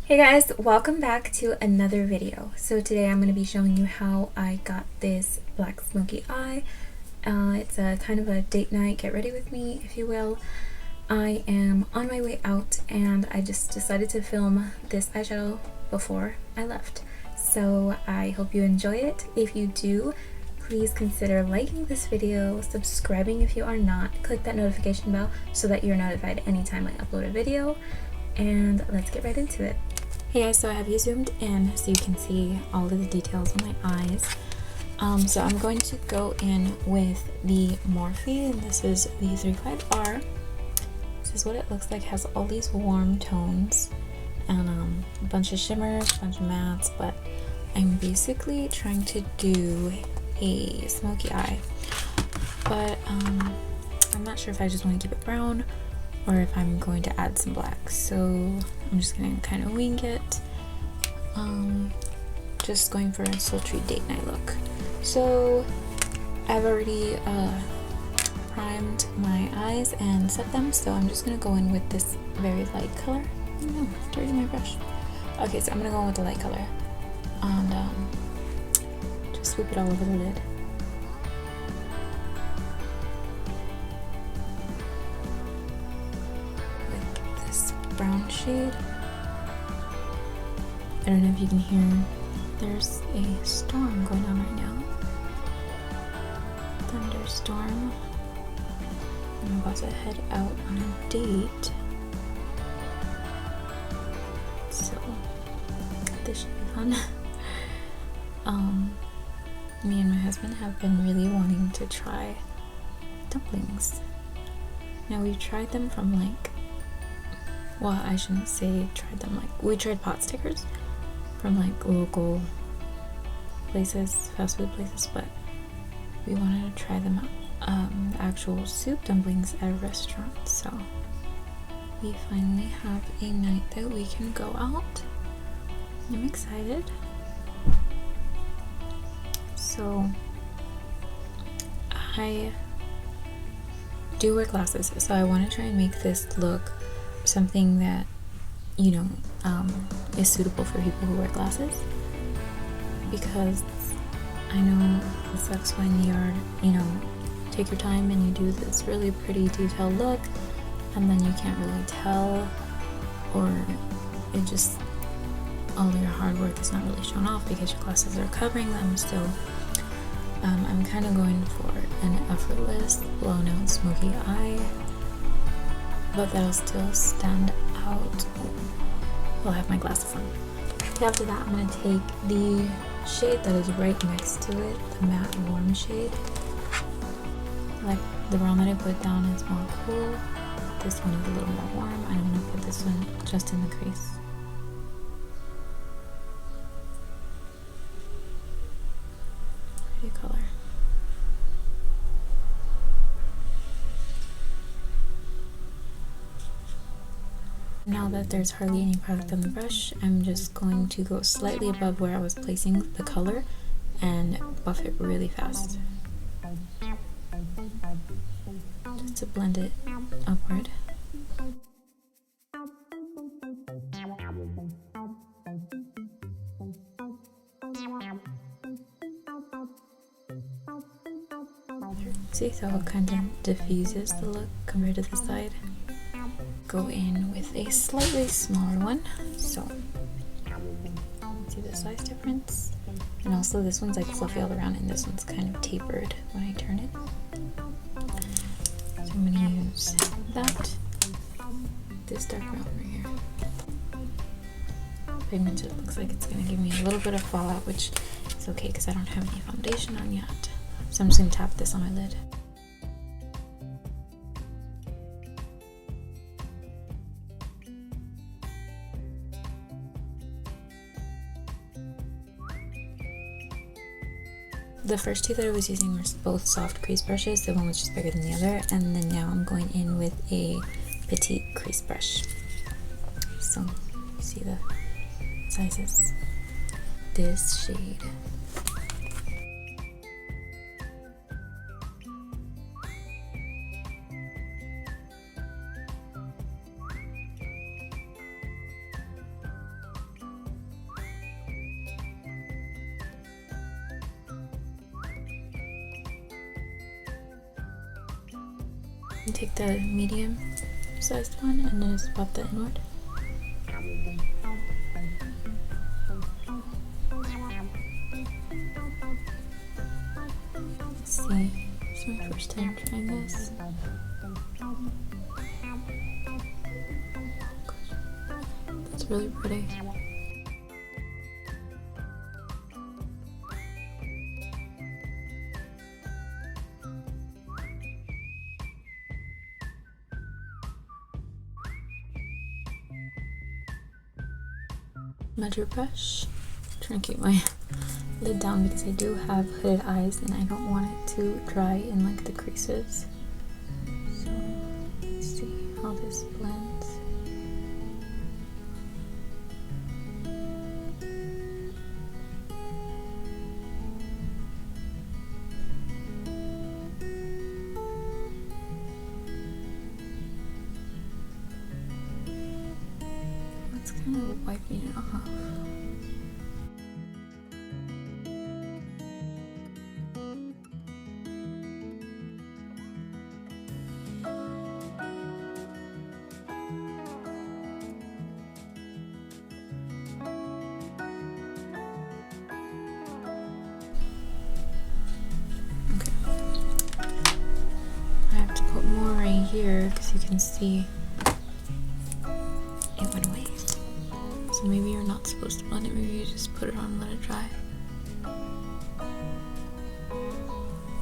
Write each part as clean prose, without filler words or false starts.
Hey guys, welcome back to another video. So today I'm going to be showing you how I got this black smoky eye. It's a kind of a date night, get ready with me if you will. I am on my way out and I just decided to film this eyeshadow before I left. So I hope you enjoy it. If you do, please consider liking this video, subscribing if you are not, click that notification bell so that you're notified anytime I upload a video, and let's get right into it. Hey guys, so I have you zoomed in so you can see all of the details on my eyes. So I'm going to go in with the Morphe, and this is the 35R. This is what it looks like. It has all these warm tones and a bunch of shimmers, a bunch of mattes, but I'm basically trying to do a smoky eye. But I'm not sure if I just want to keep it brown or if I'm going to add some black, so I'm just gonna kind of wing it. Just going for a sultry date night look. So I've already primed my eyes and set them, so I'm just gonna go in with this very light color. Oh no, dirty my brush. Okay, so I'm gonna go in with the light color and just swoop it all over the lid. Brown shade. I don't know if you can hear, there's a storm going on right now. Thunderstorm. I'm about to head out on a date, so this should be fun. Me and my husband have been really wanting to try dumplings. Now we've tried them from well, I shouldn't say tried them, we tried pot stickers from local places, fast food places, but we wanted to try them the actual soup dumplings at a restaurant. So we finally have a night that we can go out. I'm excited. So I do wear glasses, so I want to try and make this look something that is suitable for people who wear glasses, because I know it sucks when you're take your time and you do this really pretty detailed look and then you can't really tell, or it just all your hard work is not really shown off because your glasses are covering them. So I'm kind of going for an effortless blown out smoky eye, but that'll still stand out while I have my glasses on. Okay, after that, I'm going to take the shade that is right next to it, the matte warm shade. Like the brown that I put down is more cool. This one is a little more warm. I'm going to put this one just in the crease. Pretty color. Now that there's hardly any product on the brush, I'm just going to go slightly above where I was placing the color and buff it really fast, just to blend it upward. See how it kind of diffuses the look compared to the side. Go in with a slightly smaller one, so see the size difference, and also this one's fluffy all around and this one's kind of tapered when I turn it. So I'm going to use this dark brown right here. Pigmented, looks like it's going to give me a little bit of fallout, which is okay because I don't have any foundation on yet. So I'm just going to tap this on my lid. The first two that I was using were both soft crease brushes. The one was just bigger than the other, and then now I'm going in with a petite crease brush. So you see the sizes. This shade. You take the medium sized one and then just pop that inward. Let's see, it's my first time trying this. That's really pretty. Measure brush. I'm trying to keep my lid down because I do have hooded eyes and I don't want it to dry in like the creases. So let's see how this blends. It's kind of wiping it off. Here because you can see it went away. So maybe you're not supposed to blend it, maybe you just put it on and let it dry.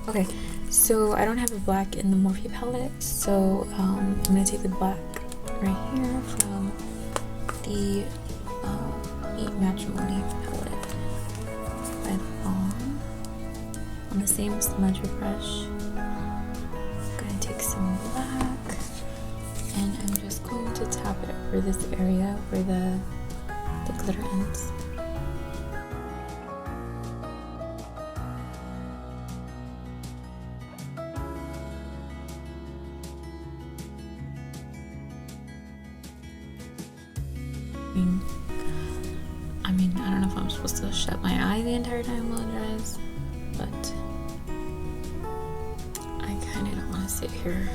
Okay, so I don't have a black in the Morphe palette, so I'm gonna take the black right here from the matte-trimony palette by Balm on the same smudger brush. Take some black and I'm just going to tap it over this area where the glitter ends. I don't know if I'm supposed to shut my eye the entire time while it dries, but sit here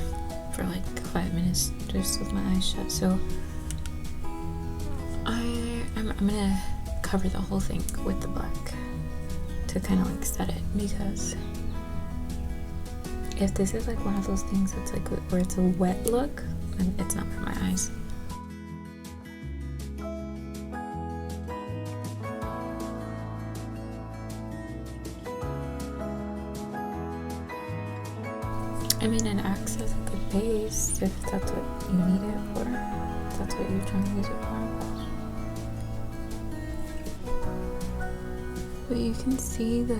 for like 5 minutes just with my eyes shut, so I'm gonna cover the whole thing with the black to kind of like set it, because if this is like one of those things that's like where it's a wet look, then it's not for my eyes. I mean, it acts as a good base if that's what you need it for, if that's what you're trying to use it for. But you can see the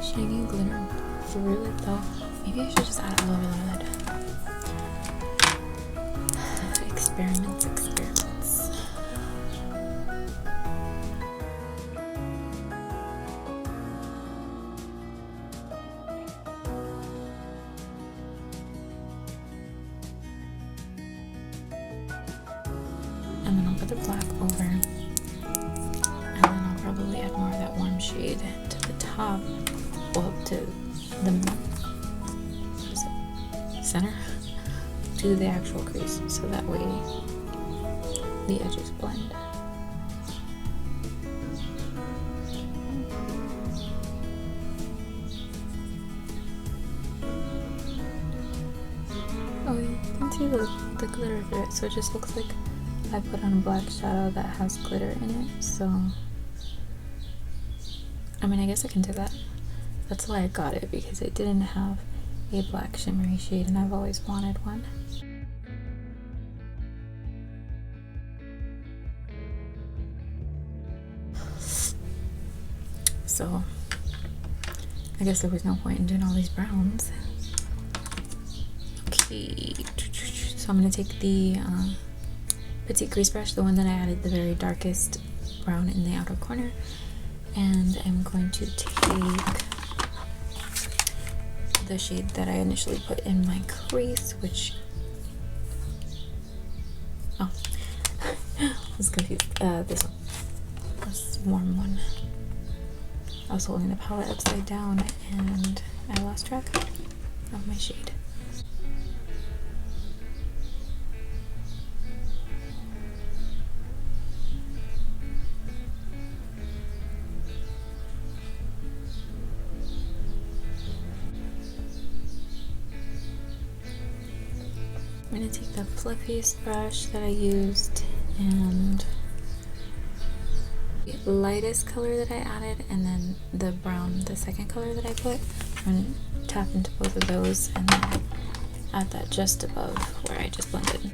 shiny glitter through it though. Maybe I should just add it all over the lid. Experiments. And then I'll put the black over, and then I'll probably add more of that warm shade to the top, well, to the center, to the actual crease, so that way the edges blend. Oh, you can see the glitter through it, so it just looks like I put on a black shadow that has glitter in it, so I mean, I guess I can do that. That's why I got it, because it didn't have a black shimmery shade and I've always wanted one. So I guess there was no point in doing all these browns. Okay, so I'm gonna take the petite crease brush, the one that I added the very darkest brown in the outer corner, and I'm going to take the shade that I initially put in my crease, which I was confused. This one, this warm one. I was holding the palette upside down and I lost track of my shade. I'm going to take the fluffiest brush that I used and the lightest color that I added, and then the brown, the second color that I put. I'm going to tap into both of those and then add that just above where I just blended.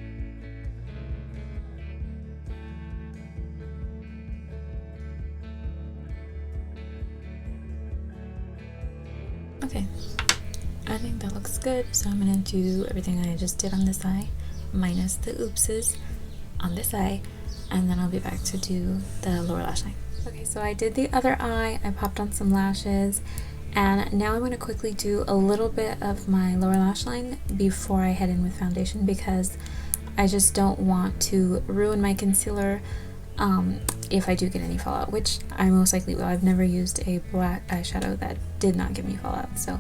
Okay, I think that looks good, so I'm going to do everything I just did on this eye, minus the oopses on this eye, and then I'll be back to do the lower lash line. Okay, so I did the other eye, I popped on some lashes, and now I'm going to quickly do a little bit of my lower lash line before I head in with foundation, because I just don't want to ruin my concealer if I do get any fallout, which I most likely will. I've never used a black eyeshadow that did not give me fallout. So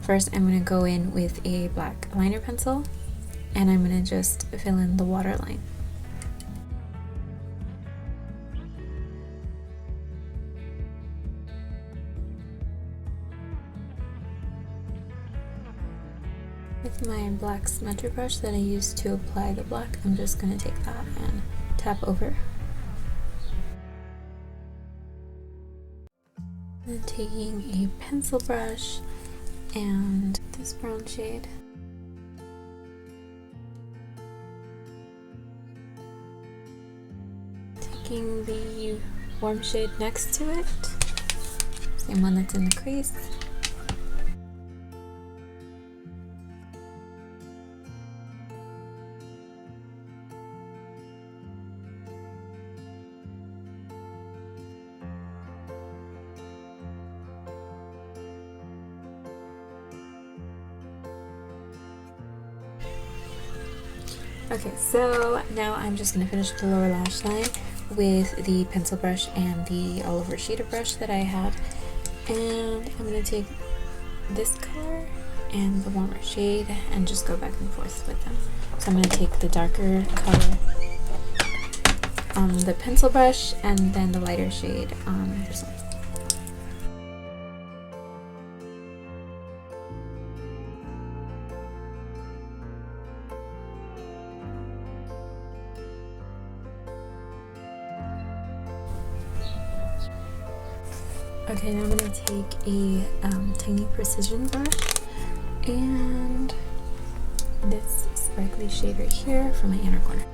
first I'm going to go in with a black liner pencil and I'm going to just fill in the waterline. With my black smudger brush that I used to apply the black, I'm just going to take that and tap over. And taking a pencil brush and this brown shade. Taking the warm shade next to it, same one that's in the crease. Okay, so now I'm just going to finish the lower lash line with the pencil brush and the all over shader brush that I had. And I'm going to take this color and the warmer shade and just go back and forth with them. So I'm going to take the darker color on the pencil brush and then the lighter shade on this one. Okay, now I'm going to take a tiny precision brush and this sparkly shade right here for my inner corner.